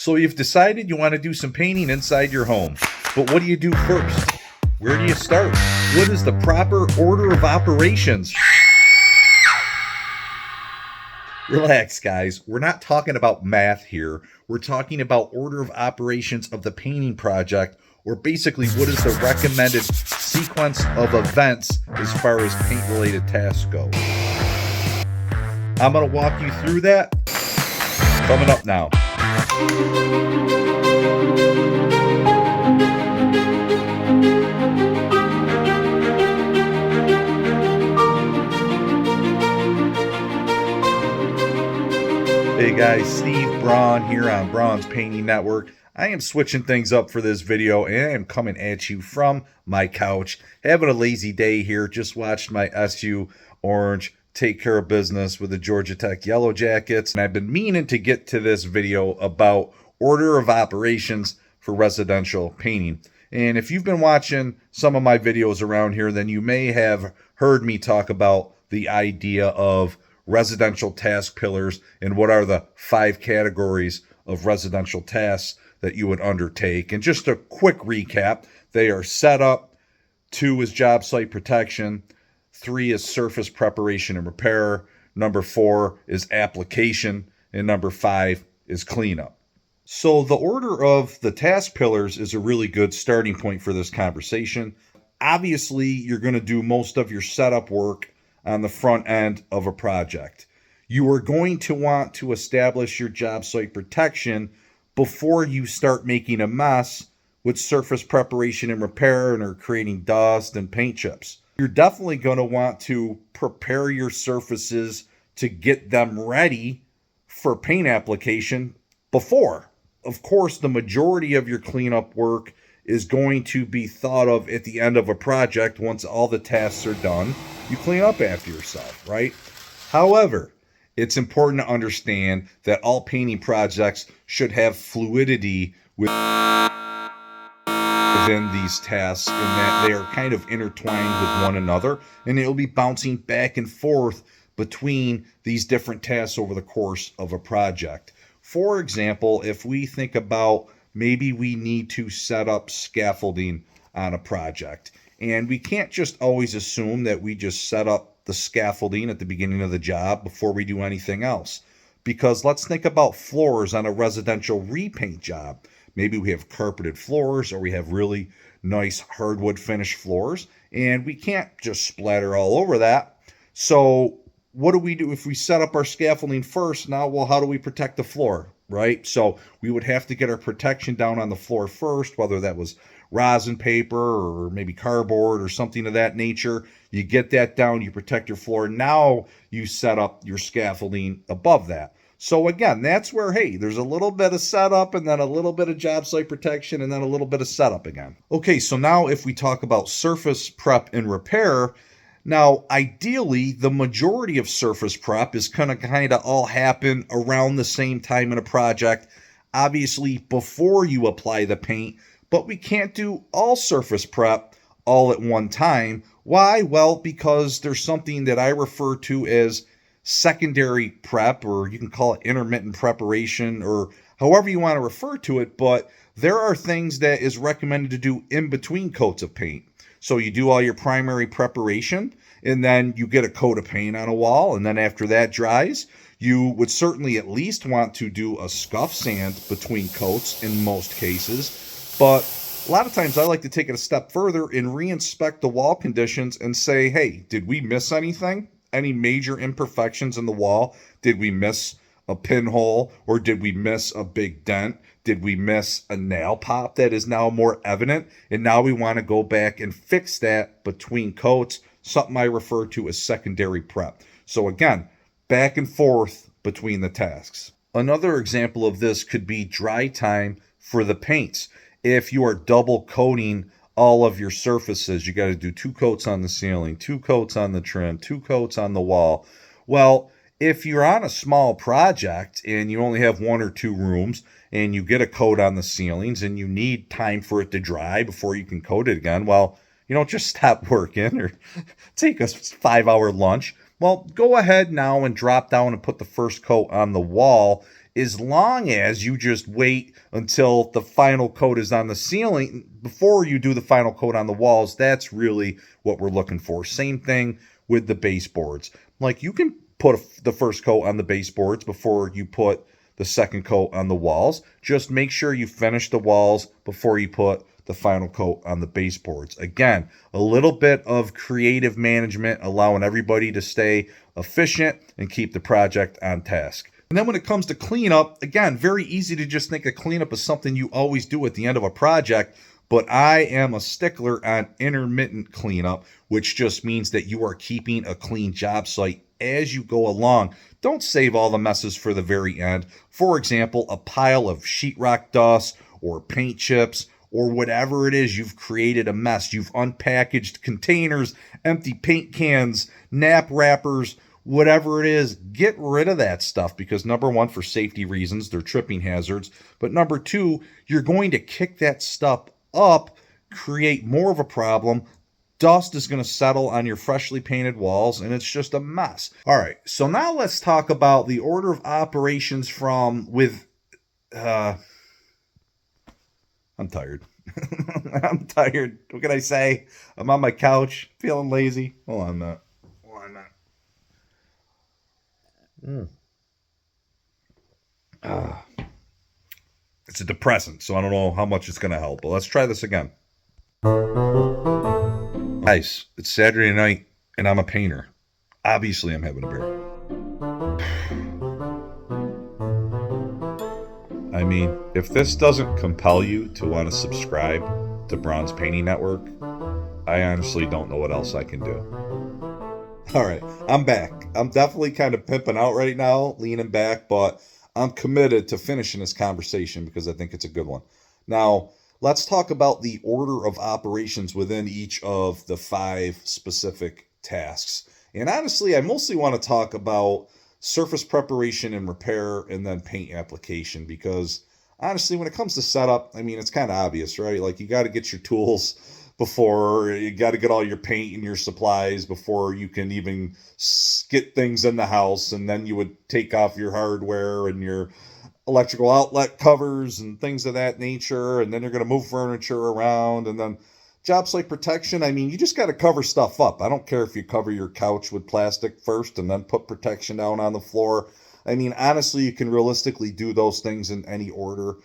So you've decided you want to do some painting inside your home, but what do you do first? Where do you start? What is the proper order of operations? Relax, guys. We're not talking about math here. We're talking about order of operations of the painting project, or basically what is the recommended sequence of events as far as paint-related tasks go. I'm going to walk you through that coming up now. Hey guys, Steve Braun here on Braun's Painting Network. I am switching things up for this video and I am coming at you from my couch. Having a lazy day here. Just watched my SU Orange take care of business with the Georgia Tech Yellow Jackets. And I've been meaning to get to this video about order of operations for residential painting. And if you've been watching some of my videos around here, then you may have heard me talk about the idea of residential task pillars and what are the 5 categories of residential tasks that you would undertake. And just a quick recap, they are setup, 2 is job site protection, 3 is surface preparation and repair, number 4 is application, and number 5 is cleanup. So the order of the task pillars is a really good starting point for this conversation. Obviously, you're going to do most of your setup work on the front end of a project. You are going to want to establish your job site protection before you start making a mess with surface preparation and repair and are creating dust and paint chips. You're definitely going to want to prepare your surfaces to get them ready for paint application before. Of course, the majority of your cleanup work is going to be thought of at the end of a project. Once all the tasks are done, you clean up after yourself, right? However, it's important to understand that all painting projects should have fluidity within these tasks, in that they are kind of intertwined with one another, and it'll be bouncing back and forth between these different tasks over the course of a project. For example, if we think about maybe we need to set up scaffolding on a project, and we can't just always assume that we just set up the scaffolding at the beginning of the job before we do anything else. Because let's think about floors on a residential repaint job. Maybe we have carpeted floors or we have really nice hardwood finished floors, and we can't just splatter all over that. So what do we do if we set up our scaffolding first? Now, well, how do we protect the floor, right? So we would have to get our protection down on the floor first, whether that was rosin paper or maybe cardboard or something of that nature. You get that down, you protect your floor. Now you set up your scaffolding above that. So again, that's where, hey, there's a little bit of setup and then a little bit of job site protection and then a little bit of setup again. Okay, so now if we talk about surface prep and repair, now ideally the majority of surface prep is going to kind of all happen around the same time in a project, obviously before you apply the paint. But we can't do all surface prep all at one time. Why? Well, because there's something that I refer to as secondary prep, or you can call it intermittent preparation, or however you want to refer to it. But there are things that is recommended to do in between coats of paint. So you do all your primary preparation, and then you get a coat of paint on a wall, and then after that dries, you would certainly at least want to do a scuff sand between coats in most cases. But a lot of times I like to take it a step further and re-inspect the wall conditions and say, hey, did we miss anything? Any major imperfections in the wall? Did we miss a pinhole, or did we miss a big dent? Did we miss a nail pop that is now more evident? And now we want to go back and fix that between coats, something I refer to as secondary prep. So again, back and forth between the tasks. Another example of this could be dry time for the paints. If you are double coating all of your surfaces, you got to do 2 coats on the ceiling, 2 coats on the trim, 2 coats on the wall. Well, if you're on a small project and you only have 1 or 2 rooms and you get a coat on the ceilings and you need time for it to dry before you can coat it again, well, you don't just stop working or take a 5-hour lunch. Well, go ahead now and drop down and put the first coat on the wall as long as you just wait until the final coat is on the ceiling before you do the final coat on the walls. That's really what we're looking for. Same thing with the baseboards. Like, you can put the first coat on the baseboards before you put the second coat on the walls. Just make sure you finish the walls before you put the final coat on the baseboards. Again, a little bit of creative management, allowing everybody to stay efficient and keep the project on task. And then when it comes to cleanup, again, very easy to just think of cleanup as something you always do at the end of a project. But I am a stickler on intermittent cleanup, which just means that you are keeping a clean job site as you go along. Don't save all the messes for the very end. For example, a pile of sheetrock dust or paint chips or whatever it is, you've created a mess. You've unpackaged containers, empty paint cans, nap wrappers, whatever it is. Get rid of that stuff because, number one, for safety reasons, they're tripping hazards. But number two, you're going to kick that stuff up, create more of a problem. Dust is going to settle on your freshly painted walls, and it's just a mess. All right, so now let's talk about the order of operations I'm tired. I'm tired. What can I say? I'm on my couch, feeling lazy. Hold on a minute. It's a depressant, so I don't know how much it's going to help, but let's try this again. Guys, it's Saturday night, and I'm a painter. Obviously, I'm having a beer. I mean, if this doesn't compel you to want to subscribe to Braun's Painting Network, I honestly don't know what else I can do. All right, I'm back. I'm definitely kind of pimping out right now, leaning back, but I'm committed to finishing this conversation because I think it's a good one. Now, let's talk about the order of operations within each of the 5 specific tasks. And honestly, I mostly want to talk about surface preparation and repair and then paint application because honestly, when it comes to setup, I mean, it's kind of obvious, right? Like, you got to get your tools before you got to get all your paint and your supplies before you can even get things in the house. And then you would take off your hardware and your electrical outlet covers and things of that nature. And then you're going to move furniture around. And then job site protection. I mean, you just got to cover stuff up. I don't care if you cover your couch with plastic first and then put protection down on the floor. I mean, honestly, you can realistically do those things in any order.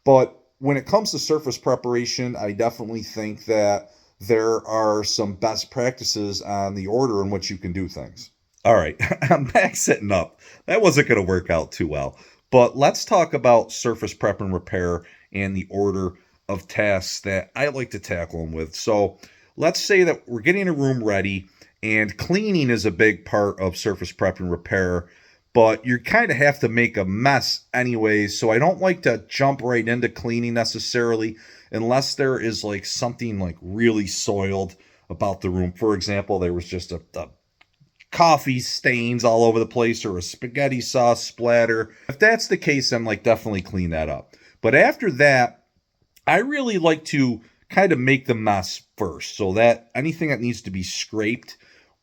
But when it comes to surface preparation, I definitely think that there are some best practices on the order in which you can do things. All right, I'm back sitting up. That wasn't going to work out too well. But let's talk about surface prep and repair and the order of tasks that I like to tackle them with. So let's say that we're getting a room ready, and cleaning is a big part of surface prep and repair, but you kind of have to make a mess anyways. So I don't like to jump right into cleaning necessarily unless there is like something like really soiled about the room. For example, there was just a coffee stains all over the place or a spaghetti sauce splatter. If that's the case, I'm like, definitely clean that up. But after that, I really like to kind of make the mess first, so that anything that needs to be scraped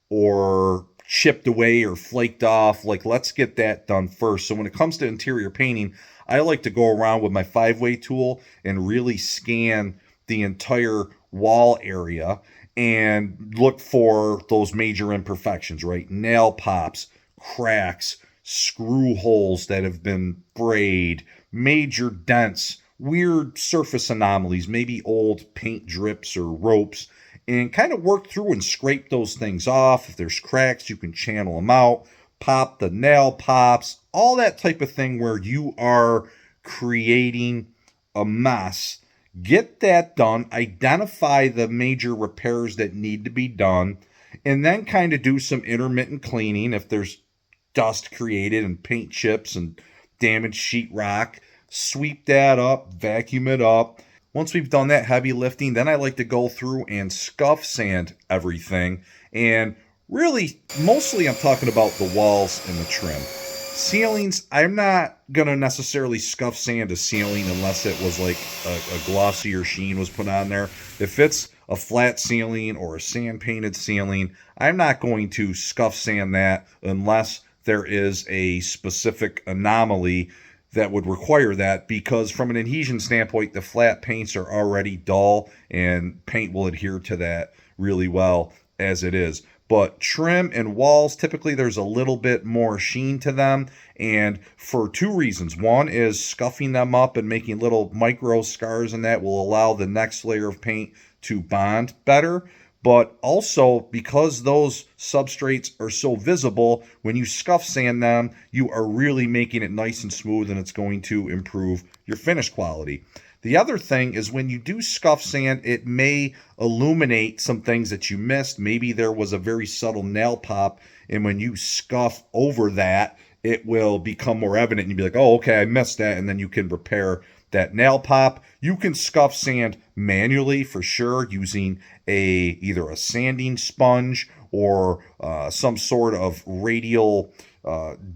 or chipped away or flaked off, like, let's get that done first. So when it comes to interior painting, I like to go around with my 5-way tool and really scan the entire wall area and look for those major imperfections, right? Nail pops, cracks, screw holes that have been frayed, major dents, weird surface anomalies, maybe old paint drips or ropes, and kind of work through and scrape those things off. If there's cracks, you can channel them out, pop the nail pops, all that type of thing where you are creating a mess. Get that done, identify the major repairs that need to be done, and then kind of do some intermittent cleaning if there's dust created and paint chips and damaged sheetrock. Sweep that up, vacuum it up. Once we've done that heavy lifting, then I like to go through and scuff sand everything. And really, mostly I'm talking about the walls and the trim. Ceilings, I'm not going to necessarily scuff sand a ceiling unless it was like a glossier sheen was put on there. If it's a flat ceiling or a sand painted ceiling, I'm not going to scuff sand that unless there is a specific anomaly that would require that, because from an adhesion standpoint, the flat paints are already dull and paint will adhere to that really well as it is. But trim and walls, typically there's a little bit more sheen to them, and for two reasons. One is scuffing them up and making little micro scars, and that will allow the next layer of paint to bond better. But also, because those substrates are so visible, when you scuff sand them, you are really making it nice and smooth, and it's going to improve your finish quality. The other thing is, when you do scuff sand, it may illuminate some things that you missed. Maybe there was a very subtle nail pop, and when you scuff over that, it will become more evident, and you'll be like, oh, okay, I missed that, and then you can repair that nail pop. You can scuff sand manually for sure, using either a sanding sponge or some sort of radial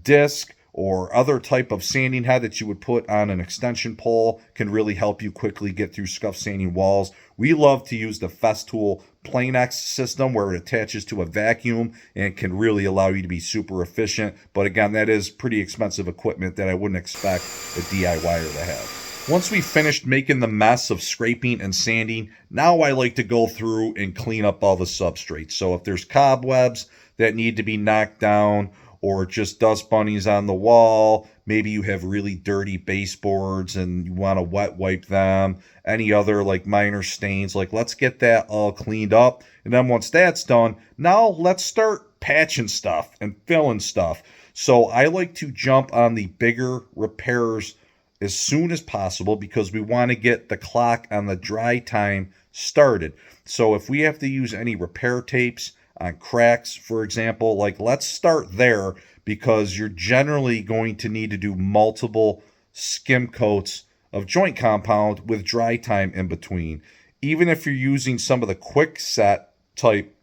disc or other type of sanding head that you would put on an extension pole. Can really help you quickly get through scuff sanding walls. We love to use the Festool Planex system, where it attaches to a vacuum and can really allow you to be super efficient. But again, that is pretty expensive equipment that I wouldn't expect a DIYer to have. Once we've finished making the mess of scraping and sanding, now I like to go through and clean up all the substrates. So if there's cobwebs that need to be knocked down, or just dust bunnies on the wall, maybe you have really dirty baseboards and you want to wet wipe them, any other like minor stains, like let's get that all cleaned up. And then once that's done, now let's start patching stuff and filling stuff. So I like to jump on the bigger repairs as soon as possible, because we want to get the clock on the dry time started. So if we have to use any repair tapes on cracks, for example, like let's start there, because you're generally going to need to do multiple skim coats of joint compound with dry time in between. Even if you're using some of the quick set type,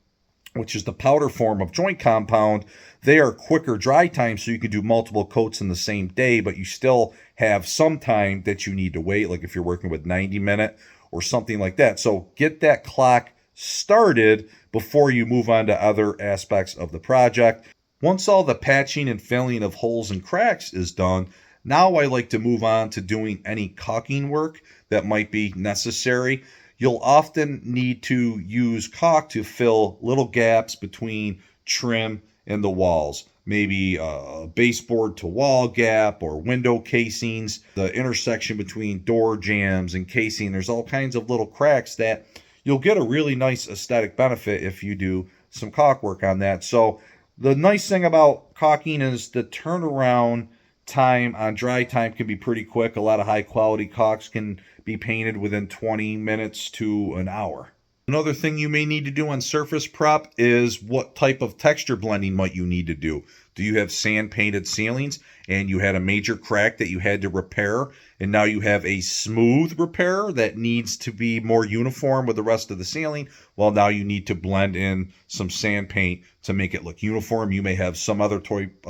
which is the powder form of joint compound, they are quicker dry time, so you can do multiple coats in the same day, but you still have some time that you need to wait, like if you're working with 90-minute or something like that. So get that clock started before you move on to other aspects of the project. Once all the patching and filling of holes and cracks is done, now I like to move on to doing any caulking work that might be necessary. You'll often need to use caulk to fill little gaps between trim and the walls. Maybe a baseboard to wall gap or window casings, the intersection between door jambs and casing. There's all kinds of little cracks that you'll get a really nice aesthetic benefit if you do some caulk work on that. So the nice thing about caulking is the turnaround time on dry time can be pretty quick. A lot of high quality caulks can be painted within 20 minutes to an hour. Another thing you may need to do on surface prep is what type of texture blending might you need to do. Do you have sand painted ceilings and you had a major crack that you had to repair, and now you have a smooth repair that needs to be more uniform with the rest of the ceiling? Well, now you need to blend in some sand paint to make it look uniform. You may have some other type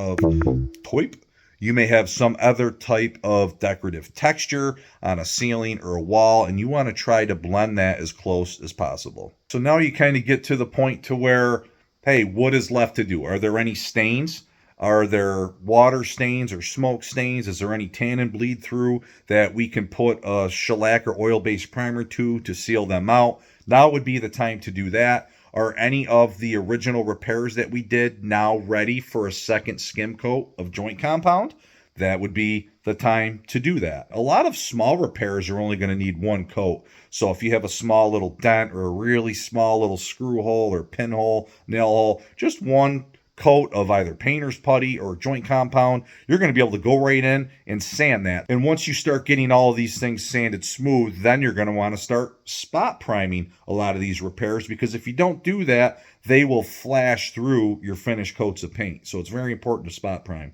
of decorative texture on a ceiling or a wall, and you want to try to blend that as close as possible. So now you kind of get to the point to where, hey, what is left to do? Are there any stains? Are there water stains or smoke stains? Is there any tannin bleed through that we can put a shellac or oil-based primer to seal them out? Now would be the time to do that. Are any of the original repairs that we did now ready for a second skim coat of joint compound? That would be the time to do that. A lot of small repairs are only going to need one coat. So if you have a small little dent or a really small little screw hole or pinhole, nail hole, just one coat of either painter's putty or joint compound, you're going to be able to go right in and sand that. And once you start getting all of these things sanded smooth, then you're going to want to start spot priming a lot of these repairs, because if you don't do that, they will flash through your finished coats of paint. So it's very important to spot prime.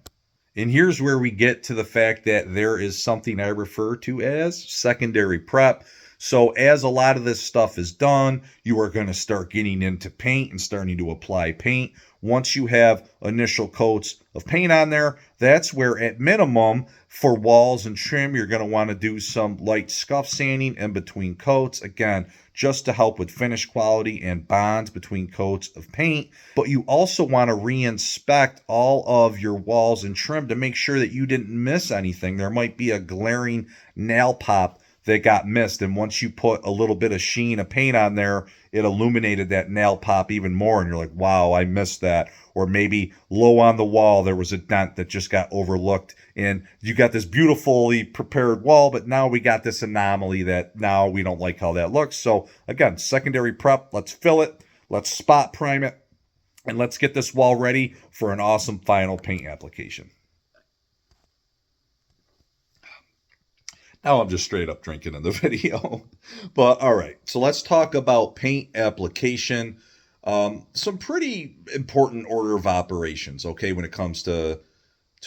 And here's where we get to the fact that there is something I refer to as secondary prep. So as a lot of this stuff is done, you are going to start getting into paint and starting to apply paint. Once you have initial coats of paint on there, that's where at minimum for walls and trim, you're going to want to do some light scuff sanding in between coats. Again, just to help with finish quality and bonds between coats of paint. But you also want to re-inspect all of your walls and trim to make sure that you didn't miss anything. There might be a glaring nail pop that got missed, and once you put a little bit of sheen of paint on there, it illuminated that nail pop even more, and you're like, wow, I missed that. Or maybe low on the wall there was a dent that just got overlooked, and you got this beautifully prepared wall, but now we got this anomaly that now we don't like how that looks. So again, secondary prep, let's fill it, let's spot prime it, and let's get this wall ready for an awesome final paint application. Now I'm just straight up drinking in the video. But all right, so let's talk about paint application. Some pretty important order of operations, okay, when it comes to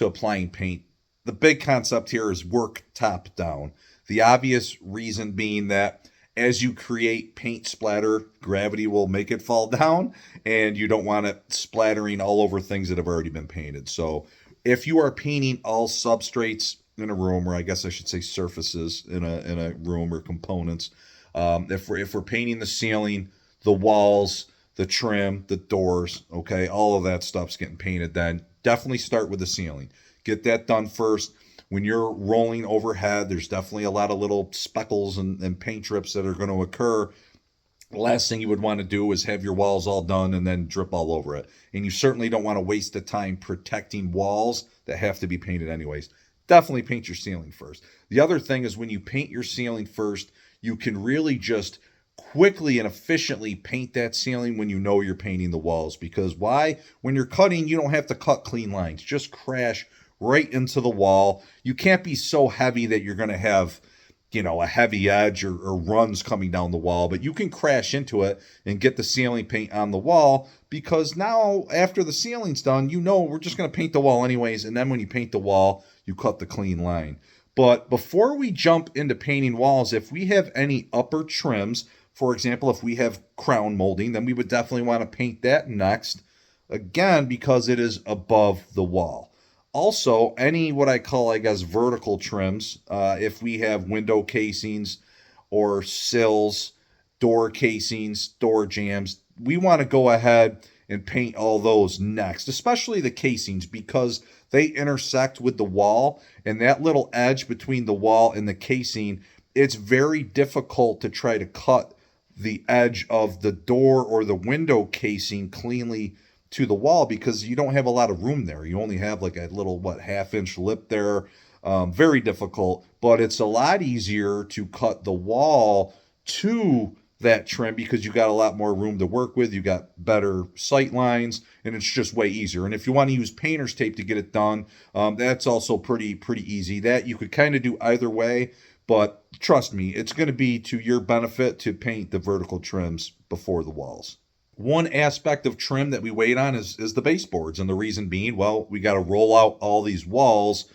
applying paint. The big concept here is work top down. The obvious reason being that as you create paint splatter, gravity will make it fall down, and you don't want it splattering all over things that have already been painted. So if you are painting all substrates in a room, or I guess I should say surfaces in a room or components, if we're painting the ceiling, the walls, the trim, the doors, okay, all of that stuff's getting painted, then definitely start with the ceiling. Get that done first. When you're rolling overhead, there's definitely a lot of little speckles and paint drips that are going to occur. The last thing you would want to do is have your walls all done and then drip all over it. And you certainly don't want to waste the time protecting walls that have to be painted anyways. Definitely paint your ceiling first. The other thing is when you paint your ceiling first, you can really just quickly and efficiently paint that ceiling when you know you're painting the walls. Because why? When you're cutting, you don't have to cut clean lines. Just crash right into the wall. You can't be so heavy that you're going to have, a heavy edge or runs coming down the wall, but you can crash into it and get the ceiling paint on the wall, because now after the ceiling's done, we're just going to paint the wall anyways. And then when you paint the wall, you cut the clean line. But before we jump into painting walls, if we have any upper trims, for example, if we have crown molding, then we would definitely want to paint that next, again, because it is above the wall. Also, any what I call, vertical trims, if we have window casings or sills, door casings, door jambs, we want to go ahead and paint all those next, especially the casings, because they intersect with the wall, and that little edge between the wall and the casing, it's very difficult to try to cut the edge of the door or the window casing cleanly to the wall, because you don't have a lot of room there. You only have like a little, half-inch lip there. Very difficult, but it's a lot easier to cut the wall to that trim because you got a lot more room to work with. You got better sight lines, and it's just way easier. And if you want to use painter's tape to get it done, that's also pretty easy. That you could kind of do either way, but trust me, it's going to be to your benefit to paint the vertical trims before the walls. One aspect of trim that we wait on is the baseboards, and the reason being, well, we got to roll out all these walls,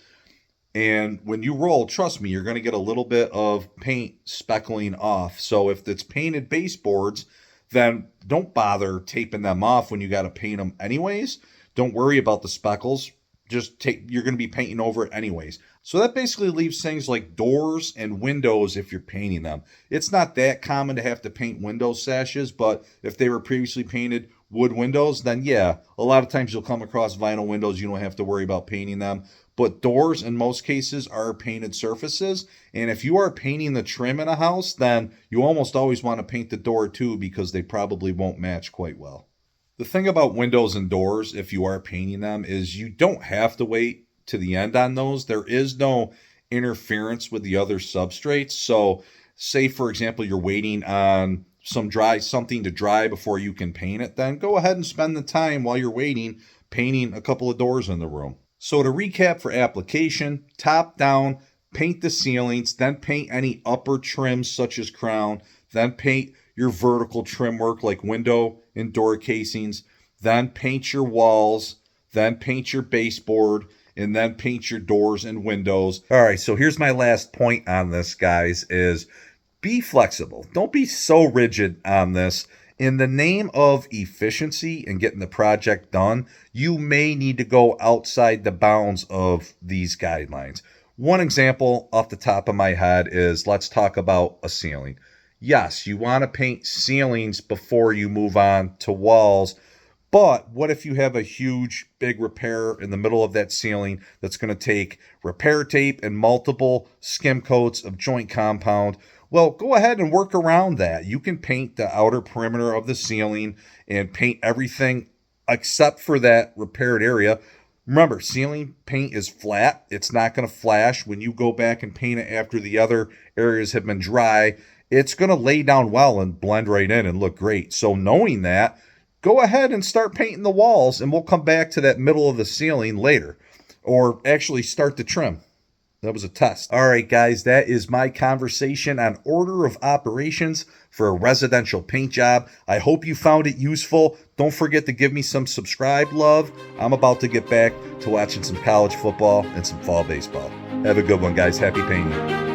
and when you roll, trust me, you're going to get a little bit of paint speckling off. So if it's painted baseboards, then don't bother taping them off when you got to paint them anyways. Don't worry about the speckles. You're going to be painting over it anyways. So that basically leaves things like doors and windows if you're painting them. It's not that common to have to paint window sashes, but if they were previously painted wood windows, then yeah, a lot of times you'll come across vinyl windows. You don't have to worry about painting them. But doors in most cases are painted surfaces. And if you are painting the trim in a house, then you almost always want to paint the door too, because they probably won't match quite well. The thing about windows and doors, if you are painting them, is you don't have to wait to the end on those. There is no interference with the other substrates. So say, for example, you're waiting on something to dry before you can paint it, then go ahead and spend the time while you're waiting painting a couple of doors in the room. So to recap for application, top down, paint the ceilings, then paint any upper trims such as crown, then paint your vertical trim work like window and door casings, then paint your walls, then paint your baseboard, and then paint your doors and windows. All right, so here's my last point on this, guys, is Be flexible. Don't be so rigid on this. In the name of efficiency and getting the project done, you may need to go outside the bounds of these guidelines. One example off the top of my head is, let's talk about a ceiling. Yes, you want to paint ceilings before you move on to walls, but what if you have a huge, big repair in the middle of that ceiling that's going to take repair tape and multiple skim coats of joint compound? Well, go ahead and work around that. You can paint the outer perimeter of the ceiling and paint everything except for that repaired area. Remember, ceiling paint is flat. It's not going to flash. When you go back and paint it after the other areas have been dry, it's going to lay down well and blend right in and look great. So knowing that, go ahead and start painting the walls, and we'll come back to that middle of the ceiling later. Or actually start the trim. That was a test. All right, guys, that is my conversation on order of operations for a residential paint job. I hope you found it useful. Don't forget to give me some subscribe love. I'm about to get back to watching some college football and some fall baseball. Have a good one, guys. Happy painting.